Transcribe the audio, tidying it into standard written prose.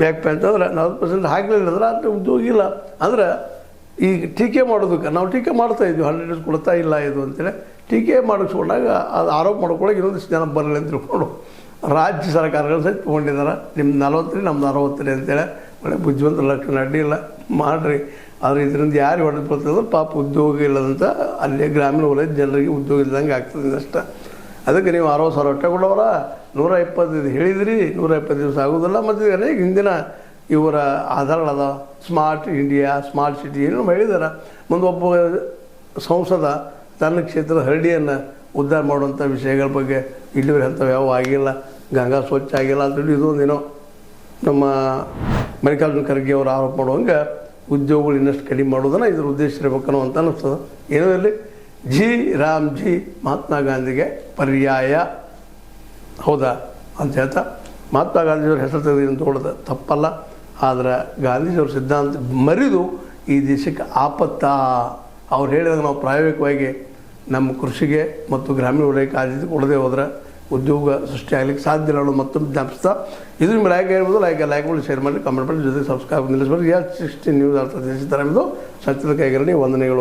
ಯಾಕಪ್ಪ ಅಂತಂದ್ರೆ 40% ಹಾಕಲಿಲ್ಲ ಅಂದ್ರೆ ಅಷ್ಟು ಉದ್ಯೋಗ ಇಲ್ಲ. ಅಂದ್ರೆ ಈಗ ಟೀಕೆ ಮಾಡೋದಕ್ಕೆ ನಾವು ಟೀಕೆ ಮಾಡ್ತಾಯಿದ್ವಿ, 100 ಡೇಸ್ ಕೊಡ್ತಾ ಇಲ್ಲ ಇದು ಅಂತೇಳಿ ಟೀಕೆ ಮಾಡಿಸ್ಕೊಂಡಾಗ ಅದು ಆರೋಪ ಮಾಡ್ಕೊಳ್ಳೋಕೆ ಇನ್ನೊಂದಿಷ್ಟು ಜನ ಬರಲಿ ಅಂತ ತಿಳ್ಕೊಂಡು ರಾಜ್ಯ ಸರ್ಕಾರಗಳು ಸಹಿತ ತೊಗೊಂಡಿದ್ದಾರೆ. ನಿಮ್ಮ 40 ರೀ ನಮ್ದು 60 ರೀ ಅಂತೇಳಿ ಒಳ್ಳೆ ಬುದ್ಧಿವಂತ ಲಕ್ಷಣ ಅಡ್ಡಿ ಇಲ್ಲ ಮಾಡಿರಿ. ಆದರೆ ಇದರಿಂದ ಯಾರು ಹೊಡೆದು ಬರ್ತದಂದ್ರೆ ಪಾಪ ಉದ್ಯೋಗ ಇಲ್ಲದಂತ ಅಲ್ಲಿ ಗ್ರಾಮೀಣ ವಲಯದ ಜನರಿಗೆ ಉದ್ಯೋಗ ಇಲ್ಲದಂಗೆ ಆಗ್ತದೆ ಅಷ್ಟೇ. ಅದಕ್ಕೆ ನೀವು 60,000 ಹೊಟ್ಟೆ ಕೊಡೋರ 125 ಹೇಳಿದ್ರಿ, 120 ದಿವಸ ಆಗೋದಿಲ್ಲ. ಮತ್ತು ಅನೇಕ ಹಿಂದಿನ ಇವರ ಆಧಾರಗಳದ ಸ್ಮಾರ್ಟ್ ಇಂಡಿಯಾ, ಸ್ಮಾರ್ಟ್ ಸಿಟಿ ಏನೋ ಹೇಳಿದಾರೆ. ಮುಂದೆ ಒಬ್ಬ ಸಂಸದ ತನ್ನ ಕ್ಷೇತ್ರದ ಹಳ್ಳಿಯನ್ನು ಉದ್ಧಾರ ಮಾಡುವಂಥ ವಿಷಯಗಳ ಬಗ್ಗೆ ಇಲ್ಲಿವರೆ ಅಂಥವು ಯಾವ ಆಗಿಲ್ಲ, ಗಂಗಾ ಸ್ವಚ್ಛ ಆಗಿಲ್ಲ ಅಂತೇಳಿ ಇದೊಂದೇನೋ ನಮ್ಮ ಮಲ್ಲಿಕಾರ್ಜುನ ಖರ್ಗೆ ಅವರು ಆರೋಪ ಮಾಡುವಂಗೆ ಉದ್ಯೋಗಗಳು ಇನ್ನಷ್ಟು ಕಡಿಮೆ ಮಾಡೋದನ್ನು ಇದ್ರ ಉದ್ದೇಶ ಇರಬೇಕನ್ನೋ ಅಂತ ಅನ್ನಿಸ್ತದೆ. ಏನೋ ಇರಲಿ, ಜಿ ರಾಮ್ಜಿ ಮಹಾತ್ಮ ಗಾಂಧಿಗೆ ಪರ್ಯಾಯ ಹೌದಾ ಅಂತ ಹೇಳ್ತಾ ಮಹಾತ್ಮ ಗಾಂಧಿಯವ್ರ ಹೆಸರು ತೆಗೆದು ತಗೊಳ್ಳೋದು ತಪ್ಪಲ್ಲ. ಆದರೆ ಗಾಂಧೀಜಿಯವ್ರ ಸಿದ್ಧಾಂತ ಮರಿದು ಈ ದೇಶಕ್ಕೆ ಆಪತ್ತ. ಅವ್ರು ಹೇಳಿದಾಗ ನಾವು ಪ್ರಾಯೋಗಿಕವಾಗಿ ನಮ್ಮ ಕೃಷಿಗೆ ಮತ್ತು ಗ್ರಾಮೀಣ ವಲಯಕ್ಕೆ ಆದ್ಯತೆ ಕೊಡದೆ ಹೋದ್ರೆ ಉದ್ಯೋಗ ಸೃಷ್ಟಿ ಆಗಲಿಕ್ಕೆ ಸಾಧ್ಯ ಇಲ್ಲ ಅನ್ನೋದು ಮತ್ತೊಂದು ಜ್ಞಾಪಿಸ್ತಾ ಇದು ನಿಮ್ಮ ಲೈಕ್ ಹೇಳ್ಬೋದು. ಲೈಕ್ ಮಾಡಿ, ಶೇರ್ ಮಾಡಿ, ಕಮೆಂಟ್ ಮಾಡಿ, ಜೊತೆಗೆ ಸಬ್ಸ್ಕ್ರೈಬ್ ನಿಲ್ಲಿಸ್ಬೋದು. 16 ನ್ಯೂಸ್ ಅರ್ಥ ತಿಳಿಸಿದ್ದಾರೆ. ಇದು ಸತ್ಯದ ಕೈಗರಣಿ ವಂದನೆಗಳು.